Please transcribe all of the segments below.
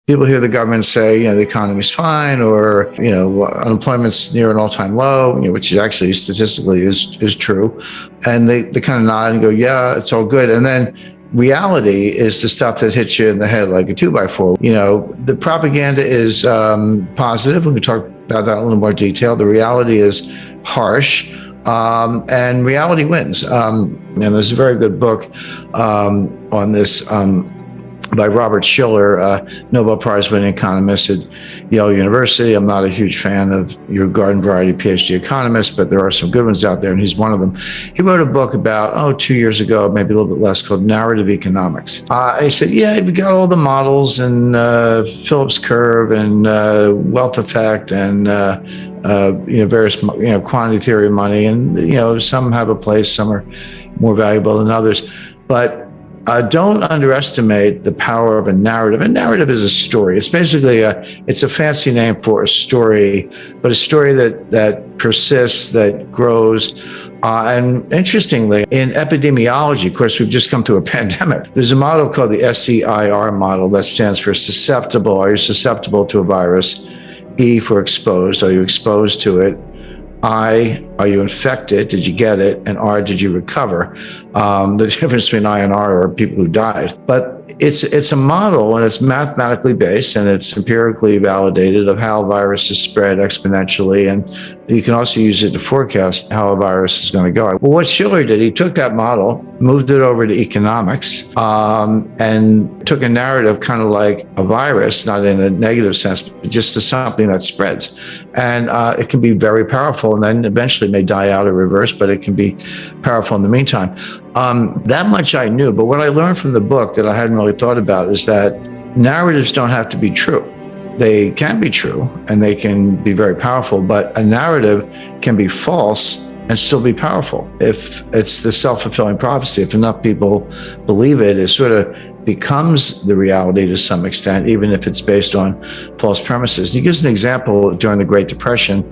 People hear the government say, the economy's fine, or, unemployment's near an all-time low, which is actually statistically is true. And they kind of nod and go, yeah, it's all good. And then reality is the stuff that hits you in the head like a 2x4. The propaganda is positive. We can talk about that in a little more detail. The reality is harsh, and reality wins. And there's a very good book on this by Robert Shiller, Nobel Prize-winning economist at Yale University. I'm not a huge fan of your garden variety PhD economists, but there are some good ones out there, and he's one of them. He wrote a book about, 2 years ago, maybe a little bit less, called Narrative Economics. He said, we got all the models and Phillips curve and wealth effect and various quantity theory of money, and some have a place, some are more valuable than others, but don't underestimate the power of a narrative. A narrative is a story. It's basically it's a fancy name for a story, but a story that persists, that grows. And interestingly, in epidemiology, of course, we've just come through a pandemic. There's a model called the SEIR model that stands for susceptible. Are you susceptible to a virus? E for exposed. Are you exposed to it? I, are you infected? Did you get it? And R, did you recover? The difference between I and R are people who died. But it's a model, and it's mathematically based, and it's empirically validated of how viruses spread exponentially. And you can also use it to forecast how a virus is going to go. Well, what Shiller did, he took that model, moved it over to economics, and took a narrative kind of like a virus, not in a negative sense, but just as something that spreads. And it can be very powerful, and then eventually may die out or reverse, but it can be powerful in the meantime. That much I knew, but what I learned from the book that I hadn't really thought about is that narratives don't have to be true. They can be true, and they can be very powerful, but a narrative can be false and still be powerful. If it's the self-fulfilling prophecy, if enough people believe it, it sort of becomes the reality to some extent, even if it's based on false premises. He gives an example during the Great Depression.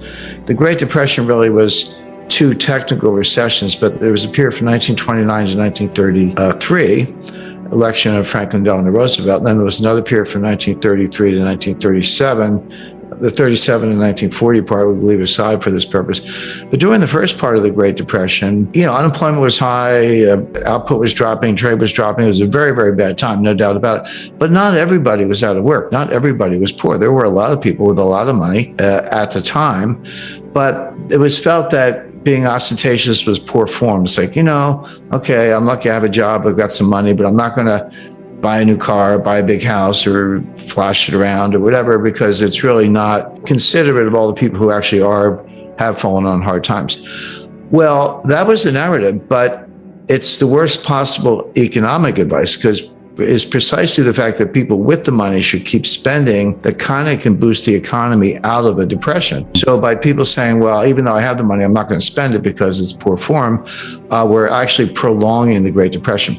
The Great Depression really was two technical recessions, but there was a period from 1929 to 1933, election of Franklin Delano Roosevelt. And then there was another period from 1933 to 1937. The 37 and 1940 part we leave aside for this purpose. But during the first part of the Great Depression, unemployment was high, output was dropping, trade was dropping. It was a very, very bad time, no doubt about it. But not everybody was out of work. Not everybody was poor. There were a lot of people with a lot of money at the time, but it was felt that being ostentatious was poor form. It's like, okay, I'm lucky I have a job, I've got some money, but I'm not going to buy a new car, buy a big house, or flash it around or whatever, because it's really not considerate of all the people who actually have fallen on hard times. Well, that was the narrative, but it's the worst possible economic advice, because is precisely the fact that people with the money should keep spending that kind of can boost the economy out of a depression. So by people saying, well, even though I have the money, I'm not going to spend it because it's poor form, we're actually prolonging the Great Depression.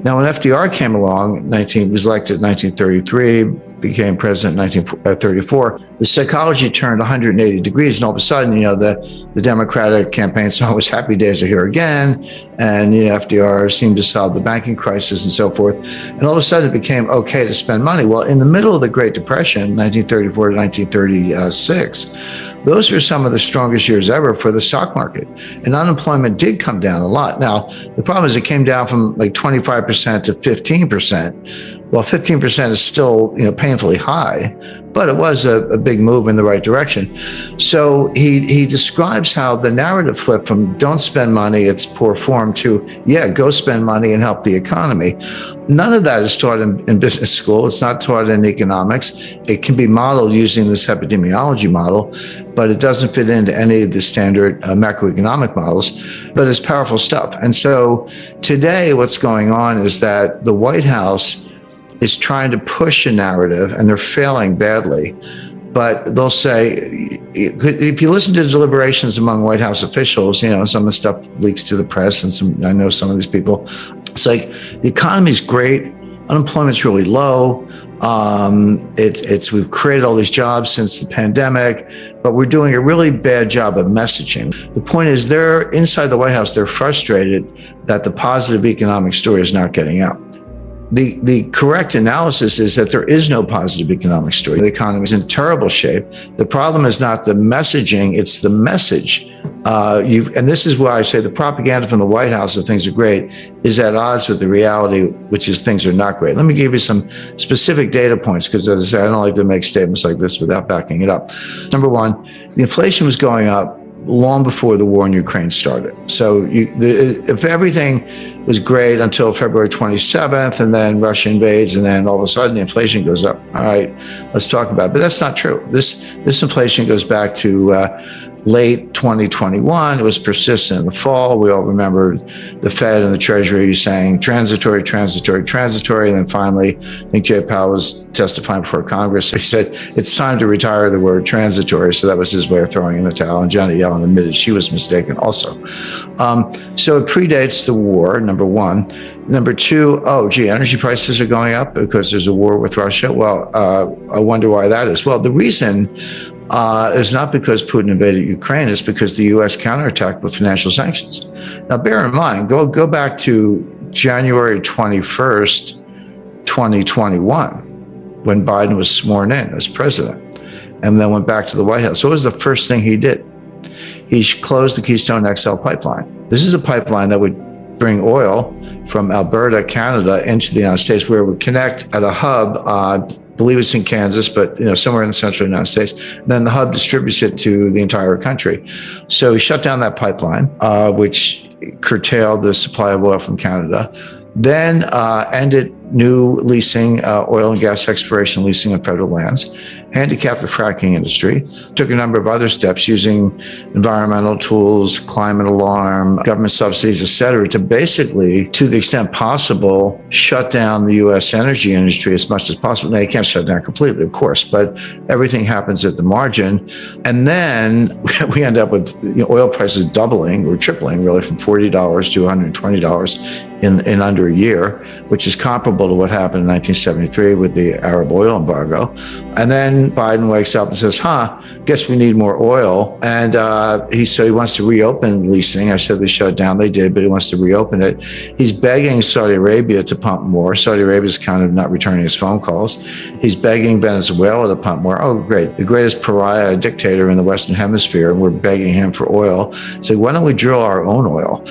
Now, when FDR came along, was elected in 1933, became president in 1934, the psychology turned 180 degrees, and all of a sudden, the Democratic campaign song was "Happy Days Are Here Again," and FDR seemed to solve the banking crisis and so forth. And all of a sudden, it became okay to spend money. Well, in the middle of the Great Depression, 1934 to 1936, those were some of the strongest years ever for the stock market, and unemployment did come down a lot. Now, the problem is it came down from like 25% to 15%. Well, 15% is still, painfully high, but it was a big move in the right direction. So he describes how the narrative flipped from don't spend money, it's poor form, to, go spend money and help the economy. None of that is taught in business school. It's not taught in economics. It can be modeled using this epidemiology model, but it doesn't fit into any of the standard macroeconomic models, but it's powerful stuff. And so today what's going on is that the White House is trying to push a narrative, and they're failing badly. But they'll say, if you listen to the deliberations among White House officials, some of the stuff leaks to the press, and I know some of these people, it's like, the economy's great, unemployment's really low, we've created all these jobs since the pandemic, but we're doing a really bad job of messaging. The point is, inside the White House, they're frustrated that the positive economic story is not getting out. The correct analysis is that there is no positive economic story. The economy is in terrible shape. The problem is not the messaging, it's the message. And this is why I say the propaganda from the White House that things are great is at odds with the reality, which is things are not great. Let me give you some specific data points, because as I say, I don't like to make statements like this without backing it up. Number one, the inflation was going up long before the war in Ukraine started. So if everything was great until February 27th, and then Russia invades, and then all of a sudden the inflation goes up. All right, let's talk about it. But that's not true. This inflation goes back to late 2021. It was persistent in the fall. We all remember the Fed and the Treasury saying transitory, transitory, transitory. And then finally, I think Jay Powell was testifying before Congress. He said, it's time to retire the word transitory. So that was his way of throwing in the towel. And Janet Yellen admitted she was mistaken also. So it predates the war, number one. Number two, energy prices are going up because there's a war with Russia. Well, I wonder why that is. Well, the reason is not because Putin invaded Ukraine, it's because the U.S. counterattacked with financial sanctions. Now, bear in mind, go back to January 21st, 2021, when Biden was sworn in as president, and then went back to the White House. What was the first thing he did? He closed the Keystone XL pipeline. This is a pipeline that would bring oil from Alberta, Canada, into the United States, where it would connect at a hub. I believe it's in Kansas, but somewhere in the central United States. Then the hub distributes it to the entire country. So he shut down that pipeline, which curtailed the supply of oil from Canada. Then ended new leasing, oil and gas exploration leasing on federal lands, handicapped the fracking industry, took a number of other steps using environmental tools, climate alarm, government subsidies, et cetera, to basically, to the extent possible, shut down the U.S. energy industry as much as possible. Now, you can't shut down completely, of course, but everything happens at the margin. And then we end up with oil prices doubling or tripling, really, from $40 to $120 in under a year, which is comparable to what happened in 1973 with the Arab oil embargo. And then Biden wakes up and says, guess we need more oil. And he wants to reopen leasing. I said they shut it down. They did, but he wants to reopen it. He's begging Saudi Arabia to pump more. Saudi Arabia is kind of not returning his phone calls. He's begging Venezuela to pump more. Oh, great. The greatest pariah dictator in the Western Hemisphere, and we're begging him for oil. So why don't we drill our own oil?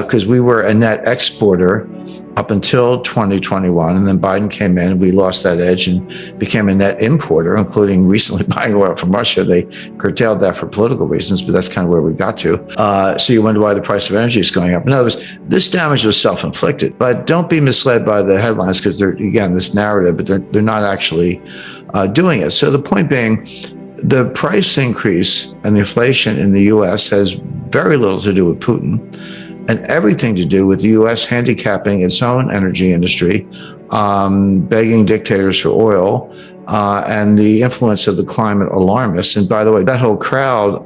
Because we were a net exporter up until 2021, and then Biden came in and we lost that edge and became a net importer, including recently buying oil from Russia. They curtailed that for political reasons, but that's kind of where we got to. So you wonder why the price of energy is going up. In other words, this damage was self-inflicted, but don't be misled by the headlines, because they're, again, this narrative, but they're not actually doing it. So the point being, the price increase and the inflation in the U.S. has very little to do with Putin, and everything to do with the U.S. handicapping its own energy industry, begging dictators for oil, and the influence of the climate alarmists. And by the way, that whole crowd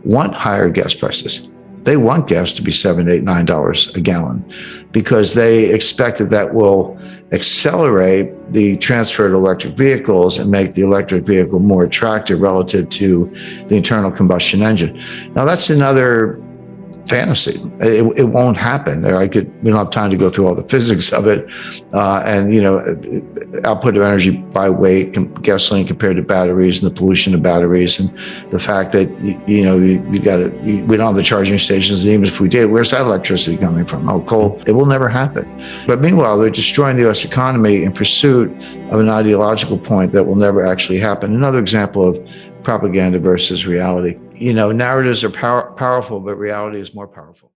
want higher gas prices. They want gas to be $7, $8, $9 a gallon, because they expect that will accelerate the transfer to electric vehicles and make the electric vehicle more attractive relative to the internal combustion engine. Now, that's another fantasy. It won't happen. We don't have time to go through all the physics of it. Output of energy by weight, gasoline compared to batteries, and the pollution of batteries, and the fact that, we don't have the charging stations. And even if we did, where's that electricity coming from? Oh, coal. It will never happen. But meanwhile, they're destroying the U.S. economy in pursuit of an ideological point that will never actually happen. Another example of propaganda versus reality. Narratives are powerful, but reality is more powerful.